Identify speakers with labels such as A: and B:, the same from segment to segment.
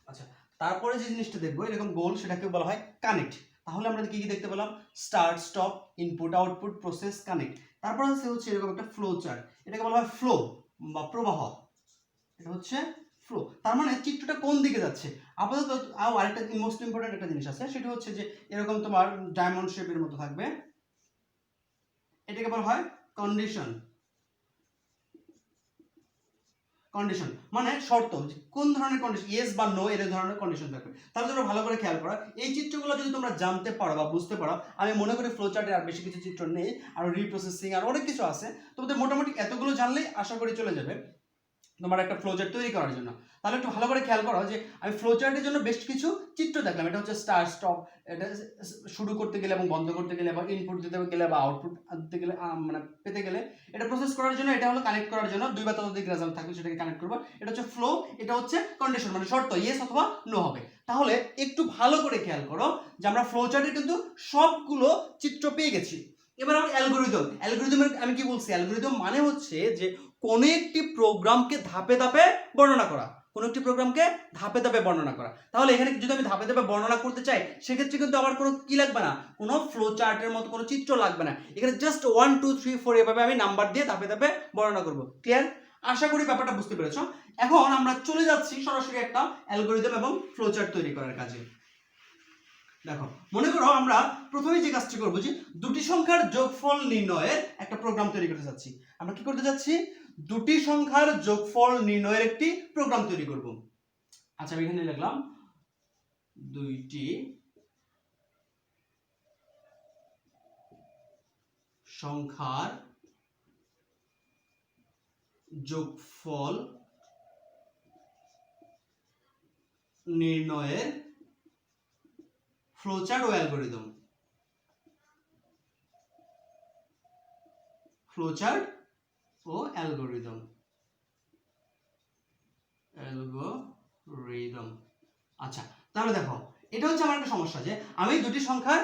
A: আচ্ছা, তারপরে যে জিনিসটা দেখবো এরকম গোল, সেটাকে বলা হয় কানেক্ট। তাহলে আমরা কি কি দেখতে পেলাম? Start, stop, input, output, process, connect. তারপর হচ্ছে এরকম একটা ফ্লো চার্ট, এটাকে বলা হয় ফ্লো বা প্রবাহ। এটা হচ্ছে ফ্লো, তার মানে চিত্রটা কোন দিকে যাচ্ছে। আপাতত আরেকটা মোস্ট ইম্পর্টেন্ট একটা জিনিস আছে, সেটা হচ্ছে যে এরকম তোমার ডায়মন্ড শেপের মতো থাকবে, এটাকে বলা হয় কন্ডিশন। কন্ডিশন মানে শর্ত, কোন ধরনের কন্ডিশন, ইয়েস বা নো এর ধরনের কন্ডিশন থাকবে। তাহলে তোমরা ভালো করে খেয়াল করো, এই চিত্রগুলো যদি তোমরা জানতে পারো বা বুঝতে পারো, আমি মনে করি ফ্লো চার্টে আর বেশি কিছু চিত্র নেই, আর রিপ্রসেসিং আর অনেক কিছু আছে, তোমাদের মোটামুটি এতগুলো জানলেই আশা করি চলে যাবে তোমার একটা ফ্লো চার্ট তৈরি করার জন্য। তাহলে একটু ভালো করে খেয়াল করো যে আমি ফ্লো চার্টের জন্য বেশ কিছু চিত্র দেখলাম। এটা হচ্ছে স্টার্ট, স্টপ, এটা শুরু করতে গেলে এবং বন্ধ করতে গেলে, বা ইনপুট দিতে গেলে বা আউটপুট দিতে গেলে, মানে পেতে গেলে, এটা প্রসেস করার জন্য, এটা হলো কানেক্ট করার জন্য, দুই বা ততোধিক রেজাল্ট থাকবে সেটাকে কানেক্ট করবো। এটা হচ্ছে ফ্লো, এটা হচ্ছে কন্ডিশন মানে শর্ত, ইয়েস অথবা নো হবে। তাহলে একটু ভালো করে খেয়াল করো যে আমরা ফ্লো চার্টে কিন্তু সবগুলো চিত্র পেয়ে গেছি। এবার আমরা অ্যালগরিদমের আমি কি বলছি, অ্যালগরিদম মানে হচ্ছে যে কোনো একটি প্রোগ্রামকে ধাপে ধাপে বর্ণনা করা, কোনো একটি প্রোগ্রামকে ধাপে ধাপে বর্ণনা করা। তাহলে এখানে যদি আমি ধাপে ধাপে বর্ণনা করতে চাই, সেক্ষেত্রে কিন্তু আমার কোনো কি লাগবে না, কোনো ফ্লো চার্টের মতো কোনো চিত্র লাগবে না। এখানে জাস্ট 1 2 3 4 এভাবে আমি নাম্বার দিয়ে ধাপে ধাপে বর্ণনা করব। ক্লিয়ার? আশা করি ব্যাপারটা বুঝতে পেরেছো। এখন আমরা চলে যাচ্ছি সরাসরি একটা অ্যালগরিদম এবং ফ্লো চার্ট তৈরি করার কাজে। দেখো, মনে করো আমরা প্রথমে যে কাজটি করবো যে দুটি সংখ্যার যোগফল নির্ণয়ের একটা প্রোগ্রাম তৈরি করতে যাচ্ছি। আমরা কি করতে যাচ্ছি? দুটি সংখ্যার যোগফল নির্ণয়ের একটি প্রোগ্রাম তৈরি করব। আচ্ছা, আমি এখানে লিখলাম দুইটি সংখ্যার যোগফল নির্ণয়ের ফ্লোচার্ট ও অ্যালগরিদম। ফ্লোচার্ট ও অ্যালগরিদম। আচ্ছা, তাহলে দেখো, এটা হচ্ছে আমার একটা সমস্যা যে আমি দুটি সংখ্যার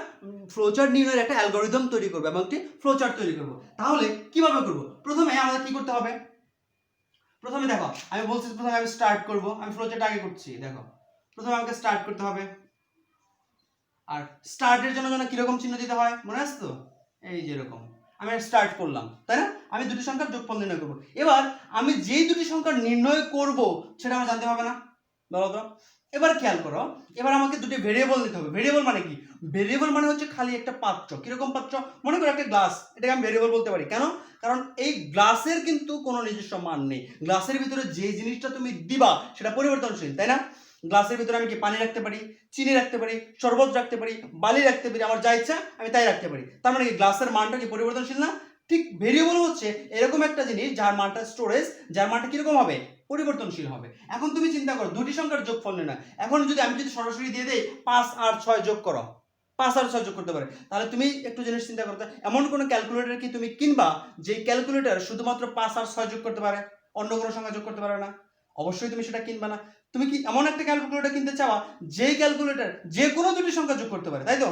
A: ফ্লোচার্ট নির্ণয়ের একটা অ্যালগরিদম তৈরি করব এবং একটি ফ্লোচার্ট তৈরি করব। তাহলে কিভাবে করব? প্রথমে আমাদের কি করতে হবে? প্রথমে দেখো, আমি বলছি প্রথমে আমি স্টার্ট করব, আমি ফ্লোচার্ট আগে করছি। দেখো, প্রথমে আমাকে স্টার্ট করতে হবে, আর স্টার্টের জন্য কিরকম চিহ্ন দিতে হয় মনে আছে তো? এই যে এরকম আমি স্টার্ট করলাম, তাই না? আমি দুটি সংখ্যার যোগফল নির্ণয় করব। এবার আমি যেই দুটি সংখ্যার নির্ণয় করব সেটা আমার জানতে হবে না, বলো তো? এবার খেয়াল করো, এবার আমাকে দুটি ভেরিয়েবল দিতে হবে। ভেরিয়েবল মানে কি? ভেরিয়েবল মানে হচ্ছে খালি একটা পাত্র। কিরকম পাত্র? মনে করো একটা গ্লাস, এটাকে আমি ভেরিয়েবল বলতে পারি। কেন? কারণ এই গ্লাসের কিন্তু কোনো নিজস্ব মান নেই। গ্লাসের ভিতরে যে জিনিসটা তুমি দিবা সেটা পরিবর্তনশীল, তাই না? গ্লাসের ভিতরে আমি কি পানি রাখতে পারি, চিনি রাখতে পারি, শরবত রাখতে পারি, বালি রাখতে পারি, আমার যা ইচ্ছা আমি তাই রাখতে পারি। তার মানে কি গ্লাসের মানটা কি পরিবর্তনশীল না? ঠিক ভেরিয়েবল হচ্ছে এরকম একটা জিনিস যার মানটা স্টোরেজ, যার মানটা কিরকম হবে? পরিবর্তনশীল হবে। এখন তুমি চিন্তা করো দুটি সংখ্যার যোগফল নির্ণয়। এখন যদি আমি সরাসরি দিয়ে দেই 5 আর 6 যোগ করো, 5 আর 6 যোগ করতে পারে, তাহলে তুমি একটু জিনিস চিন্তা করতে, এমন কোন ক্যালকুলেটর কি তুমি কিনবা যে ক্যালকুলেটর শুধুমাত্র 5 আর 6 যোগ করতে পারে, অন্য কোনো সংখ্যা যোগ করতে পারে না? অবশ্যই তুমি সেটা কিনবা না। তুমি কি এমন একটা ক্যালকুলেটর কিনতে চাও যেই ক্যালকুলেটর যে কোনো দুটি সংখ্যা যোগ করতে পারে, তাই তো?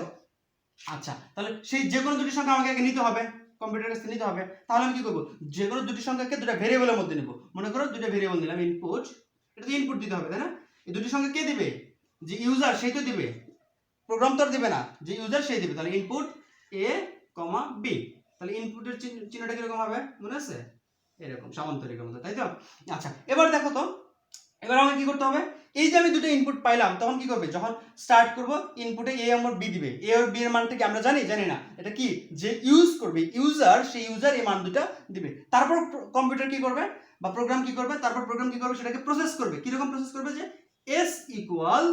A: আচ্ছা, তাহলে সেই যে কোনো দুটি সংখ্যা আমাকে আগে নিতে হবে, কম্পিউটারের কাছে নিতে হবে। তাহলে আমি কি করব? যে কোনো দুটি সংখ্যাকে দুটো ভেরিয়েবলের মধ্যে নেব। মনে করো দুটো ভেরিয়েবল নিলাম, ইনপুট, এটা তো ইনপুট দিতে হবে, তাই না? এই দুটি সংখ্যা কে দিবে? যে ইউজার সেই তো দিবে, প্রোগ্রাম তো আর দিবে না, যে ইউজার সেই দিবে। তাহলে ইনপুট এ কমা বি, তাহলে ইনপুটের চিহ্নটা কিরকম হবে মনে আছে? এরকম সামান্তরিকের মতো, তাই তো? আচ্ছা, এবার দেখো তো, এবার আমাকে কি করতে হবে? এই যে আমি দুটো ইনপুট পাইলাম, তখন কি করবে? যখন স্টার্ট করব, ইনপুটে এ আর বি দিবে। এ আর বি এর মানটা কি আমরা জানি? জানি না। এটা কি যে ইউজ করবে ইউজার, সেই ইউজার এই মান দুটো দিবে। তারপর কম্পিউটার কি করবে বা প্রোগ্রাম কি করবে? তারপর প্রোগ্রাম কি করবে? সেটাকে প্রসেস করবে। কি রকম প্রসেস করবে? যে s equal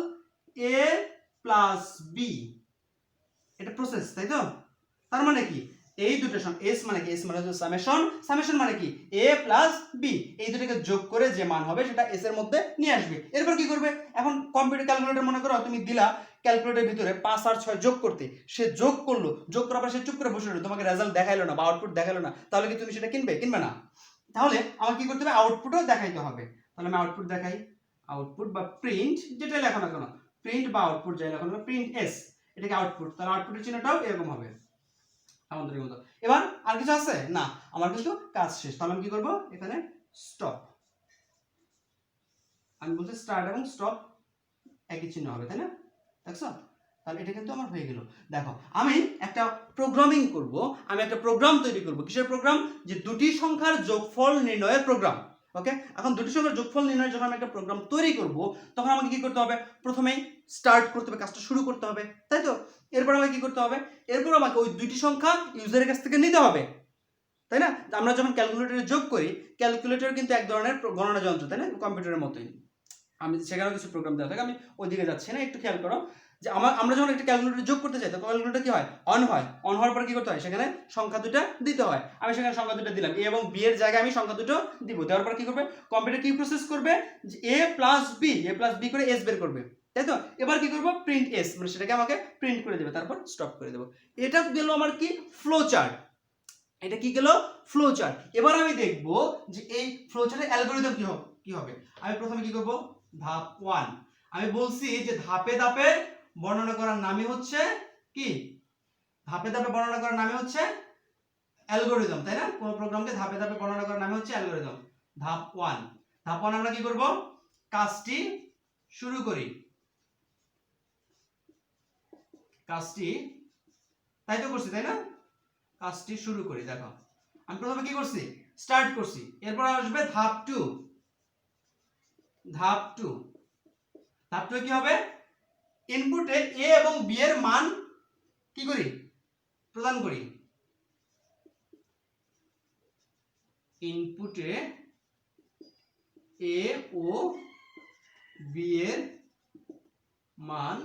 A: a plus b, এটা প্রসেস, তাই তো? তার মানে কি এই দুটো s মানে কি? s মানে হচ্ছে সামেশন, সামেশন মানে কি? a প্লাস b, এই দুটোকে যোগ করে যে মান হবে সেটা s এর মধ্যে নিয়ে আসবে। এরপর কি করবে? এখন কম্পিউটার ক্যালকুলেটর মনে করো তুমি দিলা ক্যালকুলেটরের ভিতরে 5 আর 6 যোগ করতে, সে যোগ করলো, যোগ করার পর সে চুপ করে বসে রইলো, তোমাকে রেজাল্ট দেখাইলো না বা আউটপুট দেখাইলো না, তাহলে কি তুমি সেটা কিনবে? কিনবে না। তাহলে আমার কি করতে হবে? আউটপুটও দেখাইতে হবে। তাহলে আমি আউটপুট দেখাই, আউটপুট বা প্রিন্ট যেটা লেখো না কেন, প্রিন্ট বা আউটপুট যাই লেখো না, প্রিন্ট s, এটাকে আউটপুট। তাহলে আউটপুটের চিহ্নটাও এরকম হবে আমাদের মতো। এবার আর কিছু আছে না, আমার কিন্তু কাজ শেষ। তাহলে আমি কি করব? এখানে স্টপ, আমি বলছি স্টার্ট এবং স্টপ একই চিহ্ন হবে, তাই না? দেখছো? তাহলে এটা কিন্তু আমার হয়ে গেল। দেখো আমি একটা প্রোগ্রামিং করব, আমি একটা প্রোগ্রাম তৈরি করব। কিসের প্রোগ্রাম? যে দুটি সংখ্যার যোগফল নির্ণয়ের প্রোগ্রাম। ওকে, এখন দুটি সংখ্যার যোগফল নির্ণয়ের যখন আমি একটা প্রোগ্রাম তৈরি করব, তখন আমাকে কি করতে হবে? প্রথমেই স্টার্ট করতে হবে, কাজটা শুরু করতে হবে, তাই তো? এরপর আমাকে কি করতে হবে? এরপর আমাকে ওই দুটি সংখ্যা ইউজারের কাছ থেকে নিতে হবে, তাই না? আমরা যখন ক্যালকুলেটরে যোগ করি, ক্যালকুলেটর কিন্তু এক ধরনের গণনা যন্ত্র, তাই না? কম্পিউটারের মতোই। আমি সেখানেও কিছু প্রোগ্রাম দেওয়া থাকে, আমি ওইদিকে যাচ্ছি না, একটু খেয়াল করো যে আমরা যখন একটা ক্যালকুলেটর যোগ করতে চাই, তখন ক্যালকুলেটর কি হয়? অন হয়। অন হওয়ার পর কি করতে হয়? সেখানে সংখ্যা দুটো দিতে হয়। আমি সেখানে সংখ্যা দুটো দিলাম, এ এবং বি এর জায়গায় আমি সংখ্যা দুটো দিব। দেওয়ার পর কি করবে? কম্পিউটার কি প্রসেস করবে? যে এ প্লাস বি করে এস বের করবে, তাই তো? এবার কি করবো? প্রিন্ট এস, মানে সেটাকে আমাকে প্রিন্ট করে দেবে, তারপর স্টপ করে দেবো। এটা গেল আমার কি? Flow chart. এটা কি গেল? Flow chart. এবার আমি দেখব যে এই ফ্লো চার্টের অ্যালগরিদম কি হবে। আমি প্রথমে কি করব? ধাপ 1, আমি বলছি যে ধাপে ধাপে বর্ণনা করার নামই হচ্ছে কি? ধাপে ধাপে বর্ণনা করার নামই হচ্ছে অ্যালগরিদম, তাই না? কোন প্রোগ্রামকে ধাপে ধাপে বর্ণনা করার নামই হচ্ছে অ্যালগরিদম। ধাপ 1, ধাপ 1 আমরা কি করব? কাজটি শুরু করি। কাজটি তাই তো করছি, তাই না? কাজটি শুরু করি। দেখো আমি প্রথমে কি করছি? স্টার্ট করছি। এরপর আসবে ধাপ 2। ধাপ 2 কি হবে? ইনপুটে এ এবং বি এর মান কি করি? প্রদান করি। ইনপুটে এ ও বি এর মান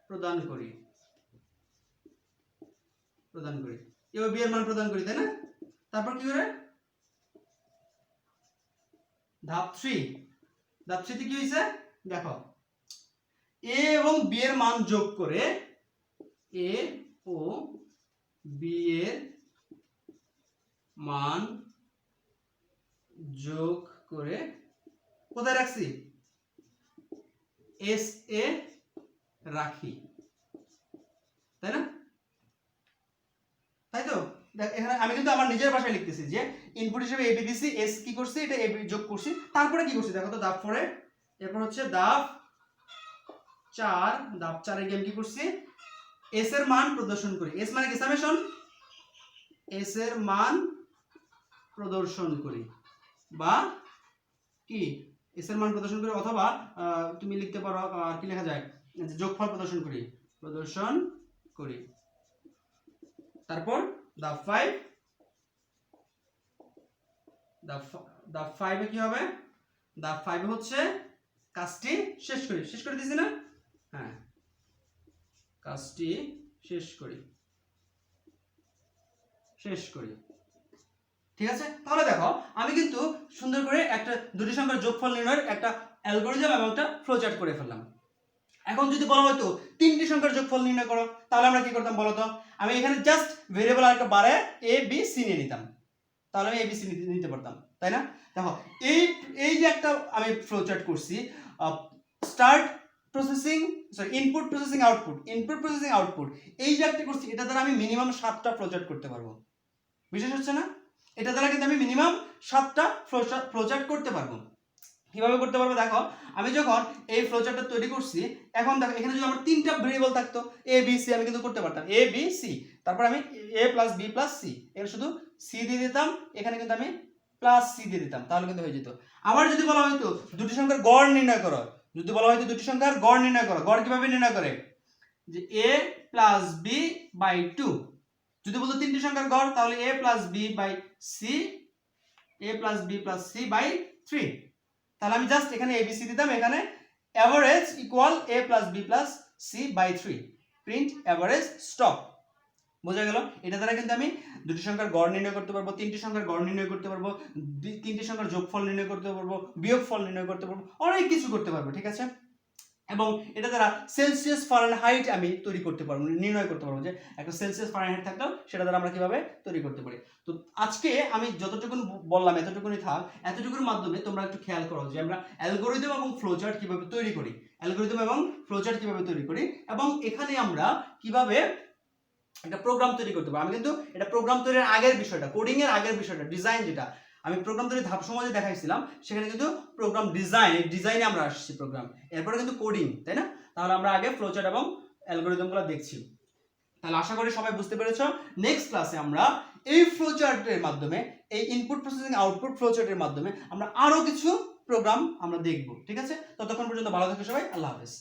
A: প্রদান করি। এ ও বি এর মান প্রদান করি, তাই না? তারপর কি করে? ধাপ 3 তে কি হয়েছে? দেখো এ এবং বি এর মান যোগ করে, এ ও বি এর মান যোগ করে কোথায় রাখছি? এস এ রাখি, তাই না? তাই তো? দেখ এখানে আমি কিন্তু আমার নিজের ভাষায় লিখতেছি যে ইনপুট হিসেবে এবি দিছি, এস কি করছি? এটা এবি যোগ করছি, তারপরে কি করছি? দেখো তো ধাপ 4 এ, এরপর হচ্ছে ধাপ 4। ধাপ 4 এ গিয়ে কি করছি? এস এর মান প্রদর্শন করি। এস মানে কি? সামেশন। এস এর মান প্রদর্শন করি, বা কি এস এর মান প্রদর্শন করি, অথবা তুমি লিখতে পারো কি লেখা যায়? যোগফল প্রদর্শন করি। তারপর ধাপ 5 এ কি হবে? ধাপ 5 এ হচ্ছে কাজটি শেষ করে দিছি না? হ্যাঁ, কাজটি শেষ করি। ঠিক আছে? তাহলে দেখো আমি কিন্তু সুন্দর করে একটা দুটি সংখ্যার যোগফল নির্ণয়ের একটা অ্যালগরিদম এবং একটা ফ্লোচার্ট করে ফেললাম। এখন যদি বলা হয়তো তিনটি সংখ্যার যোগফল নির্ণয় করো, তাহলে আমরা কি করতাম বলো তো? আমি এখানে জাস্ট ভেরিয়েবল আরেকটা বাড়ায় এ বি সি নিয়ে নিতাম, তাহলে আমি এবিসি নিতে পারতাম, তাই না? দেখো এই যে একটা আমি ফ্লোচার্ট করছি, start processing, input processing output, এই যে একটা করছি, এটা দ্বারা আমি মিনিমাম 7টা ফ্লোচার্ট করতে পারবো। বিশেষ হচ্ছে না? এটা দ্বারা কিন্তু আমি মিনিমাম 7টা ফ্লোচার্ট করতে পারবো। কিভাবে করতে পারবো? দেখো আমি যখন এই ফ্লোচার্টটা তৈরি করছি, এখন দেখো এখানে যদি আমার 3টা ভেরিয়েবল থাকতো এ বি সি, আমি কিন্তু করতে পারতাম এ বি সি, তারপর আমি এ প্লাস বি প্লাস সি, এর শুধু সি দিয়ে দিতাম, এখানে কিন্তু আমি প্লাস সি দিয়ে দিতাম, তাহলে কিন্তু হয়ে যেত। আবার যদি বলা হয়তো দুটি সংখ্যার গড় নির্ণয় করো, গড় কিভাবে নির্ণয় করে? যে এ প্লাস বি বাই 2। যদি বলতো তিনটি সংখ্যার গড়, তাহলে a plus B plus C by 3। তাহলে আমি জাস্ট এখানে এবিসি দিতাম, এখানে average equal a plus B plus C by 3, print average stop. বোঝা গেল? এটা দ্বারা কিন্তু আমি দুটি সংখ্যার গড় নির্ণয় করতে পারবো, তিনটি সংখ্যার গড় নির্ণয় করতে পারবো, তিনটি সংখ্যার যোগফল নির্ণয় করতে পারবো, বিয়োগফল নির্ণয় করতে পারবো, অনেক কিছু করতে পারবো, ঠিক আছে? এবং এটা দ্বারা সেলসিয়াস ফারেনহাইট আমি তৈরি করতে পারবো, নির্ণয় করতে পারবো যে একটা সেলসিয়াস ফারেনহাইট থাকলেও সেটা দ্বারা আমরা কিভাবে তৈরি করতে পারি। তো আজকে আমি যতটুকু বললাম এতটুকুনি থাক, এতটুকুর মাধ্যমে তোমরা একটু খেয়াল করো যে আমরা অ্যালগরিদম এবং ফ্লোচার্ট কিভাবে তৈরি করি, এবং এখানে আমরা কিভাবে একটা প্রোগ্রাম তৈরি করতে পারবো। আমি কিন্তু এটা প্রোগ্রাম তৈরির আগের বিষয়টা, কোডিং এর আগের বিষয়টা, ডিজাইন যেটা আমি প্রোগ্রাম তৈরি ধাপ সময় যে দেখাইছিলাম সেখানে কিন্তু প্রোগ্রাম ডিজাইনে আমরা আসছি প্রোগ্রাম, এরপরে কিন্তু কোডিং, তাই না? তাহলে আমরা আগে ফ্লোচার্ট এবং অ্যালগরিদমগুলো দেখছি। তাহলে আশা করি সবাই বুঝতে পেরেছো। নেক্সট ক্লাসে আমরা এই ফ্লোচার্টের মাধ্যমে, এই ইনপুট প্রসেসিং আউটপুট ফ্লোচার্টের মাধ্যমে আমরা আরো কিছু প্রোগ্রাম আমরা দেখব, ঠিক আছে? ততক্ষণ পর্যন্ত ভালো থাকো সবাই, আল্লাহ হাফেজ।